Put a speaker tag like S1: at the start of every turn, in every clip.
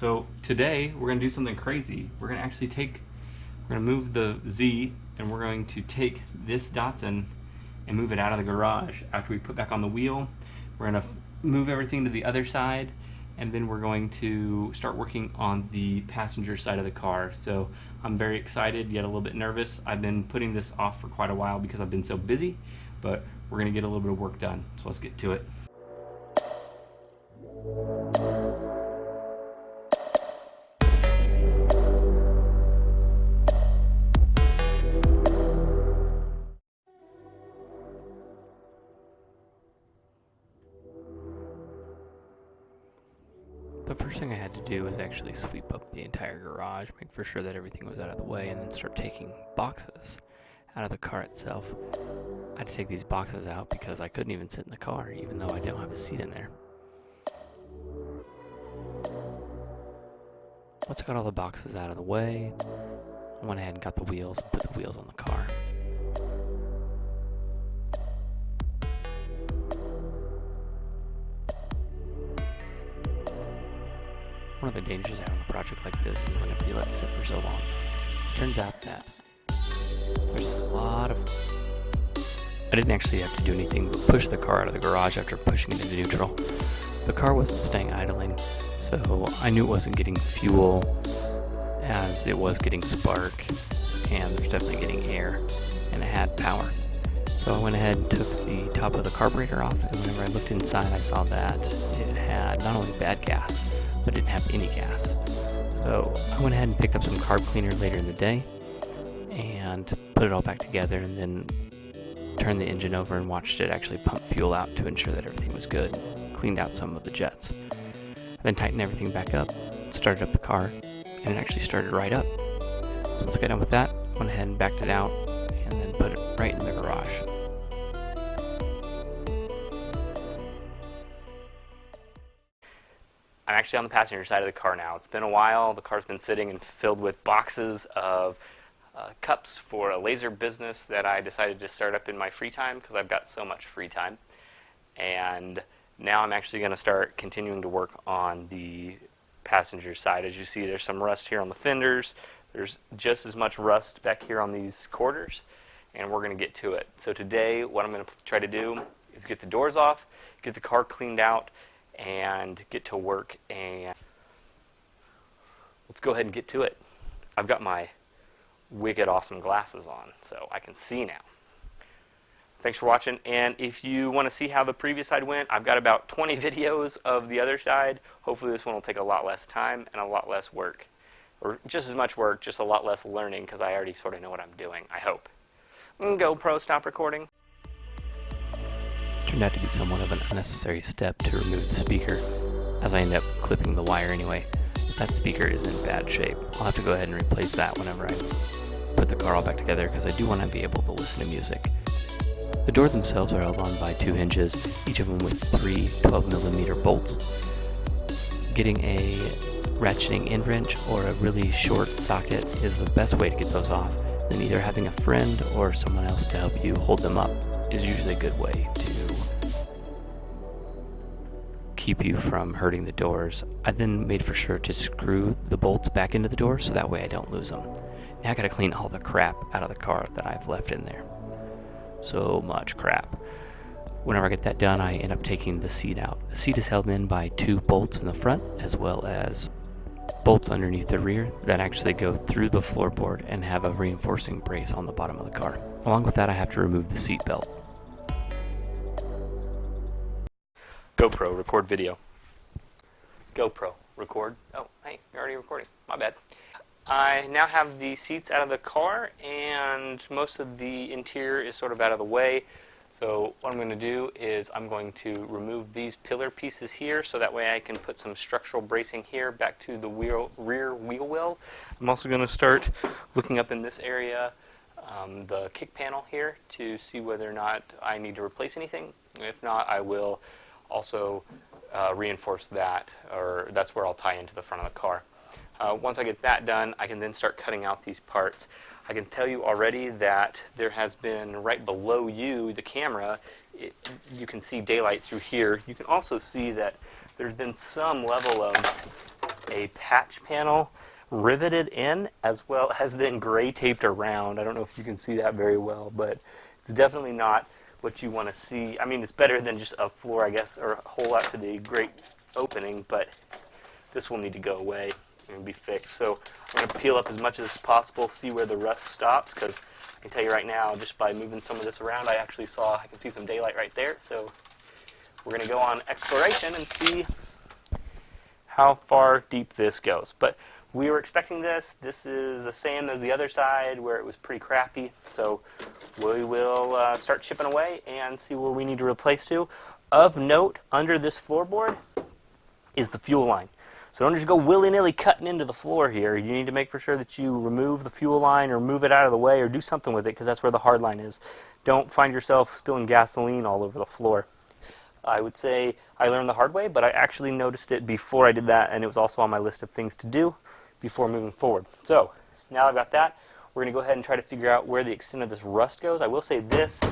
S1: So today we're going to do something crazy. We're going to move the Z, and we're going to take this Datsun and move it out of the garage. After we put back on the wheel, we're going to move everything to the other side, and then we're going to start working on the passenger side of the car. So I'm very excited, yet a little bit nervous. I've been putting this off for quite a while because I've been so busy, but we're going to get a little bit of work done. So let's get to it. The first thing I had to do was actually sweep up the entire garage, make for sure that everything was out of the way, and then start taking boxes out of the car itself. I had to take these boxes out because I couldn't even sit in the car, even though I don't have a seat in there. Once I got all the boxes out of the way, I went ahead and got the wheels and put the wheels on the car. One of the dangers of having a project like this is whenever you let it sit for so long. It turns out that there's a lot of... I didn't actually have to do anything but push the car out of the garage after pushing it into neutral. The car wasn't staying idling, so I knew it wasn't getting fuel as it was getting spark, and there's definitely getting air, and it had power. So I went ahead and took the top of the carburetor off, and whenever I looked inside I saw that it had not only bad gas, but it didn't have any gas. So I went ahead and picked up some carb cleaner later in the day and put it all back together, and then turned the engine over and watched it actually pump fuel out to ensure that everything was good. Cleaned out some of the jets. I then tightened everything back up, started up the car, and it actually started right up. So once I got done with that, went ahead and backed it out and then put it right in the garage. I'm actually on the passenger side of the car now. It's been a while. The car's been sitting and filled with boxes of cups for a laser business that I decided to start up in my free time because I've got so much free time. And now I'm actually going to start continuing to work on the passenger side. As you see, there's some rust here on the fenders. There's just as much rust back here on these quarters, and we're going to get to it. So today what I'm going to try to do is get the doors off, get the car cleaned out, and get to work. And let's go ahead and get to it. I've got my wicked awesome glasses on so I can see now. Thanks for watching, and if you want to see how the previous side went, I've got about 20 videos of the other side. Hopefully this one will take a lot less time and a lot less work, or just as much work, just a lot less learning, because I already sort of know what I'm doing, I hope. GoPro, stop recording. It turned out to be somewhat of an unnecessary step to remove the speaker, as I ended up clipping the wire anyway. That speaker is in bad shape. I'll have to go ahead and replace that whenever I put the car all back together, because I do want to be able to listen to music. The doors themselves are held on by 2 hinges, each of them with 3 12mm bolts. Getting a ratcheting end wrench or a really short socket is the best way to get those off. Then either having a friend or someone else to help you hold them up is usually a good way to keep you from hurting the doors. I then made for sure to screw the bolts back into the door so that way I don't lose them. Now I gotta clean all the crap out of the car that I've left in there. So much crap. Whenever I get that done, I end up taking the seat out. The seat is held in by 2 bolts in the front, as well as bolts underneath the rear that actually go through the floorboard and have a reinforcing brace on the bottom of the car. Along with that, I have to remove the seat belt. GoPro, record video. GoPro, record. Oh, hey, you're already recording. My bad. I now have the seats out of the car, and most of the interior is sort of out of the way. So what I'm going to do is I'm going to remove these pillar pieces here so that way I can put some structural bracing here back to the rear wheel well. I'm also going to start looking up in this area, the kick panel here, to see whether or not I need to replace anything. If not, I will also reinforce that, or that's where I'll tie into the front of the car. Once I get that done, I can then start cutting out these parts. I can tell you already that there has been right below you, the camera, you can see daylight through here. You can also see that there's been some level of a patch panel riveted in, as well as then gray taped around. I don't know if you can see that very well, but it's definitely not what you want to see. I mean, it's better than just a floor, I guess, or a hole out to the grate opening, but this will need to go away and be fixed. So I'm going to peel up as much as possible, see where the rust stops, because I can tell you right now, just by moving some of this around, I can see some daylight right there. So we're going to go on exploration and see how far deep this goes. But we were expecting this. This is the same as the other side where it was pretty crappy. So we will start chipping away and see where we need to replace to. Of note, under this floorboard is the fuel line. So don't just go willy-nilly cutting into the floor here. You need to make for sure that you remove the fuel line or move it out of the way or do something with it, because that's where the hard line is. Don't find yourself spilling gasoline all over the floor. I would say I learned the hard way, but I actually noticed it before I did that, and it was also on my list of things to do before moving forward. So now I've got that, we're going to go ahead and try to figure out where the extent of this rust goes. I will say this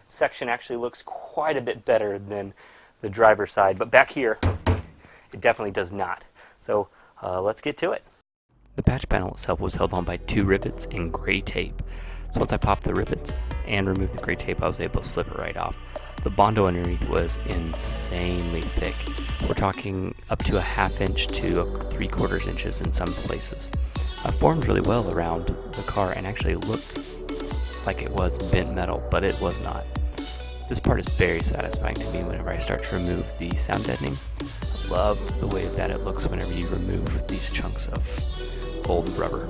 S1: section actually looks quite a bit better than the driver's side, but back here it definitely does not. So let's get to it. The patch panel itself was held on by 2 rivets and gray tape. So once I popped the rivets and removed the gray tape, I was able to slip it right off. The Bondo underneath was insanely thick. We're talking up to a 1/2 inch to 3/4 inches in some places. Formed really well around the car and actually looked like it was bent metal, but it was not. This part is very satisfying to me whenever I start to remove the sound deadening. I love the way that it looks whenever you remove these chunks of old rubber.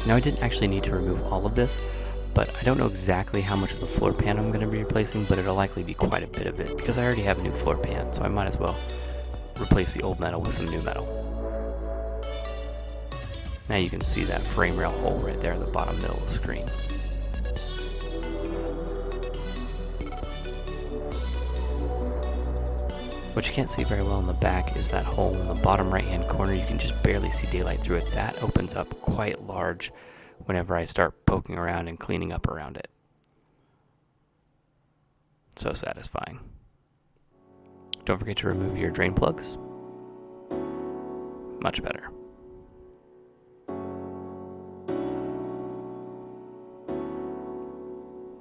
S1: Now I didn't actually need to remove all of this, but I don't know exactly how much of the floor pan I'm going to be replacing, but it'll likely be quite a bit of it because I already have a new floor pan, so I might as well replace the old metal with some new metal. Now you can see that frame rail hole right there in the bottom middle of the screen. What you can't see very well in the back is that hole in the bottom right hand corner. You can just barely see daylight through it. That opens up quite large whenever I start poking around and cleaning up around it. So satisfying. Don't forget to remove your drain plugs. Much better.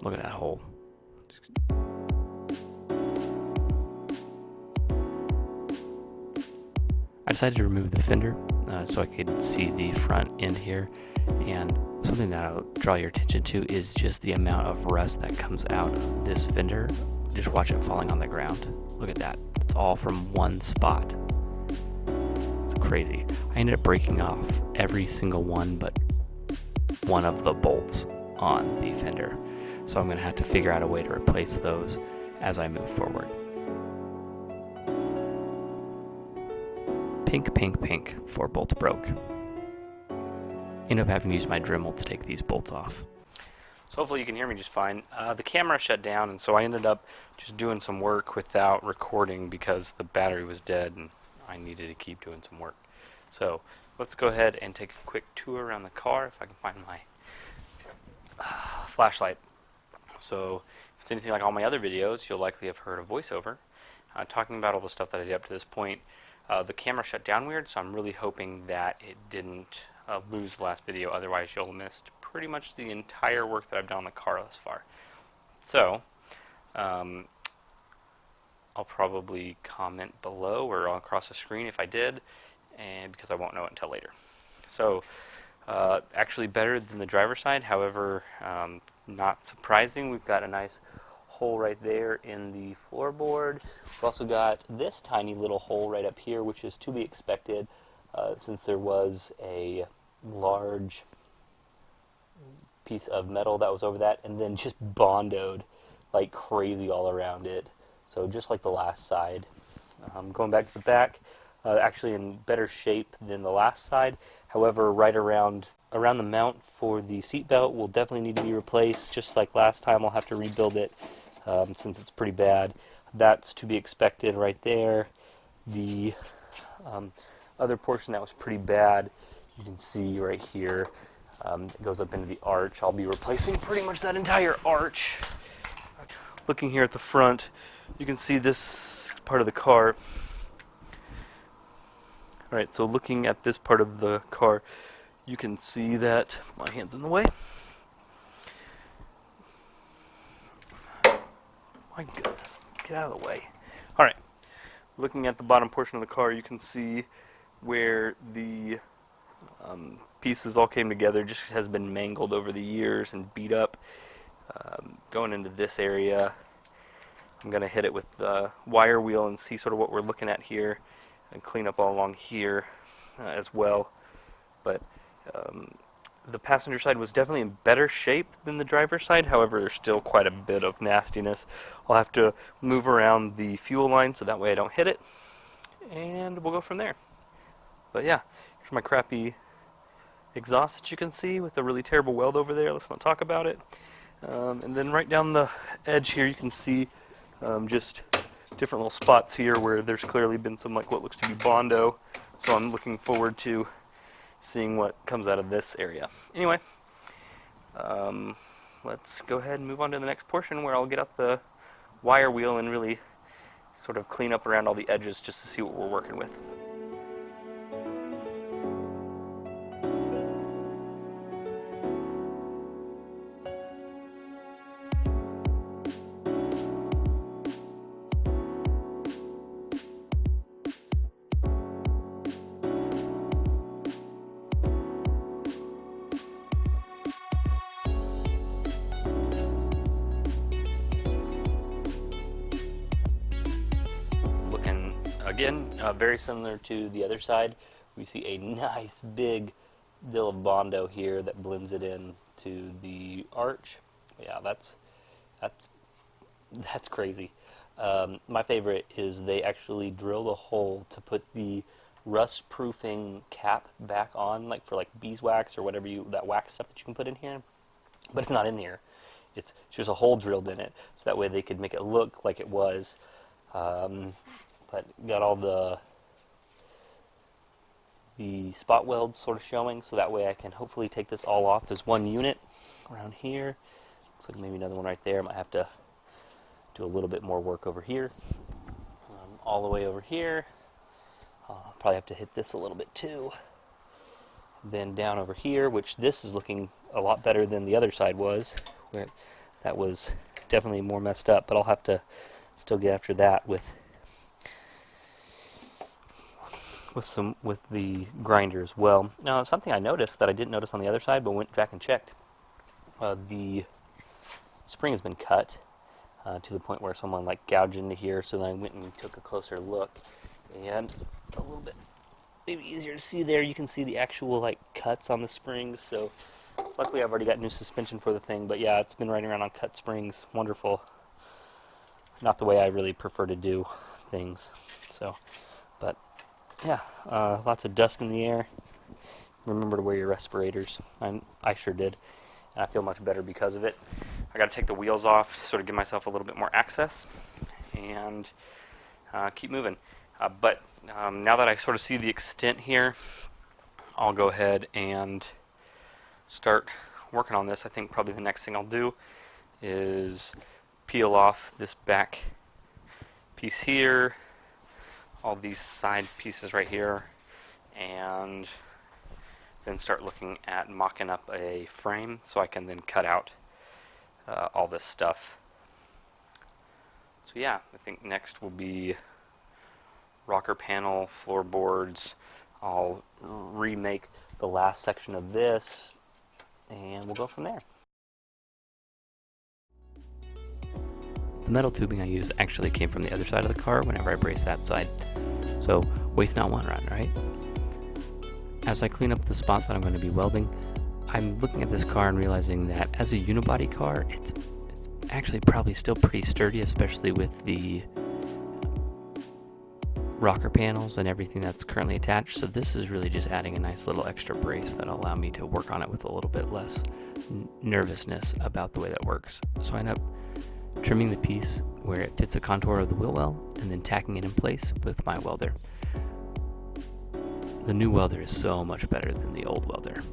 S1: Look at that hole. I decided to remove the fender so I could see the front end here, and something that I'll draw your attention to is just the amount of rust that comes out of this fender. Just watch it falling on the ground. Look at that. It's all from one spot. It's crazy. I ended up breaking off every single one but one of the bolts on the fender, so I'm going to have to figure out a way to replace those as I move forward. Pink, pink, pink, 4 bolts broke. Ended up having to use my Dremel to take these bolts off. So hopefully you can hear me just fine. The camera shut down, and so I ended up just doing some work without recording because the battery was dead and I needed to keep doing some work. So let's go ahead and take a quick tour around the car if I can find my flashlight. So if it's anything like all my other videos, you'll likely have heard a voiceover talking about all the stuff that I did up to this point. The camera shut down weird, so I'm really hoping that it didn't lose the last video, otherwise you'll have missed pretty much the entire work that I've done on the car thus far. So, I'll probably comment below or across the screen if I did, and because I won't know it until later. So, actually better than the driver's side, however, not surprising. We've got a nice hole right there in the floorboard. We've also got this tiny little hole right up here, which is to be expected since there was a large piece of metal that was over that and then just bondoed like crazy all around it. So just like the last side. Going back to the back, actually in better shape than the last side. However, right around the mount for the seatbelt will definitely need to be replaced. Just like last time, I'll have to rebuild it since it's pretty bad. That's to be expected right there. The other portion that was pretty bad, you can see right here. It goes up into the arch. I'll be replacing pretty much that entire arch. Looking here at the front, you can see this part of the car. Alright, so looking at this part of the car, you can see that my hand's in the way. My goodness, get out of the way. Alright, looking at the bottom portion of the car, you can see where the pieces all came together. Just has been mangled over the years and beat up. Going into this area, I'm going to hit it with the wire wheel and see sort of what we're looking at here, and clean up all along here as well. But the passenger side was definitely in better shape than the driver's side. However, there's still quite a bit of nastiness. I'll have to move around the fuel line so that way I don't hit it, and we'll go from there. But yeah, here's my crappy exhaust that you can see with a really terrible weld over there. Let's not talk about it. And then right down the edge here, you can see just different little spots here where there's clearly been some like what looks to be Bondo. So I'm looking forward to seeing what comes out of this area. Anyway, let's go ahead and move on to the next portion where I'll get out the wire wheel and really sort of clean up around all the edges just to see what we're working with. Again, very similar to the other side. We see a nice big deal of Bondo here that blends it in to the arch. Yeah, that's crazy. My favorite is they actually drilled a hole to put the rust-proofing cap back on, like for like beeswax or whatever that wax stuff that you can put in here. But it's not in here. It's just a hole drilled in it, so that way they could make it look like it was. But got all the spot welds sort of showing, so that way I can hopefully take this all off as one unit around here. Looks like maybe another one right there. I might have to do a little bit more work over here. All the way over here. I'll probably have to hit this a little bit too. Then down over here, which this is looking a lot better than the other side was, where that was definitely more messed up, but I'll have to still get after that with the grinder as well. Now, something I noticed that I didn't notice on the other side, but went back and checked. The spring has been cut to the point where someone like gouged into here, so then I went and took a closer look, and a little bit maybe easier to see there. You can see the actual like cuts on the springs. So luckily I've already got new suspension for the thing, but yeah, it's been riding around on cut springs. Wonderful. Not the way I really prefer to do things. So, but yeah, lots of dust in the air. Remember to wear your respirators. I sure did, and I feel much better because of it. I got to take the wheels off, sort of give myself a little bit more access, and keep moving. But now that I sort of see the extent here, I'll go ahead and start working on this. I think probably the next thing I'll do is peel off this back piece here, all these side pieces right here, and then start looking at mocking up a frame so I can then cut out all this stuff. So yeah, I think next will be rocker panel, floorboards. I'll remake the last section of this, and we'll go from there.
S2: The metal tubing I use actually came from the other side of the car whenever I braced that side. So waste not one run, right? As I clean up the spot that I'm going to be welding, I'm looking at this car and realizing that as a unibody car, it's actually probably still pretty sturdy, especially with the rocker panels and everything that's currently attached. So this is really just adding a nice little extra brace that'll allow me to work on it with a little bit less nervousness about the way that works. So I end up trimming the piece where it fits the contour of the wheel well and then tacking it in place with my welder. The new welder is so much better than the old welder.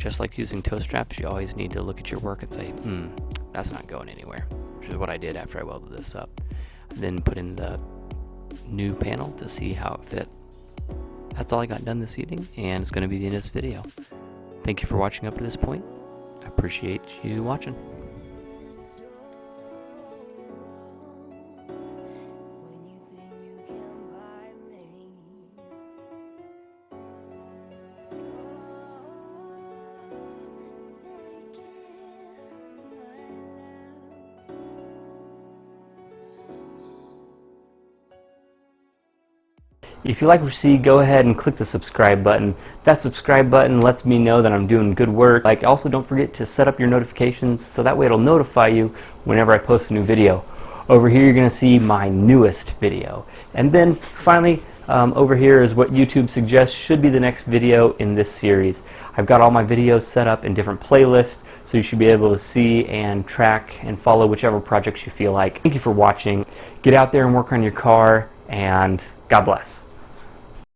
S2: just like using toe straps, you always need to look at your work and say, that's not going anywhere, which is what I did after I welded this up. Then put in the new panel to see how it fit. That's all I got done this evening, and it's going to be the end of this video. Thank you for watching up to this point. I appreciate you watching. If you like what you see, go ahead and click the subscribe button. That subscribe button lets me know that I'm doing good work. Also, don't forget to set up your notifications so that way it'll notify you whenever I post a new video. Over here you're going to see my newest video. And then finally, over here is what YouTube suggests should be the next video in this series. I've got all my videos set up in different playlists, so you should be able to see and track and follow whichever projects you feel like. Thank you for watching. Get out there and work on your car, and God bless.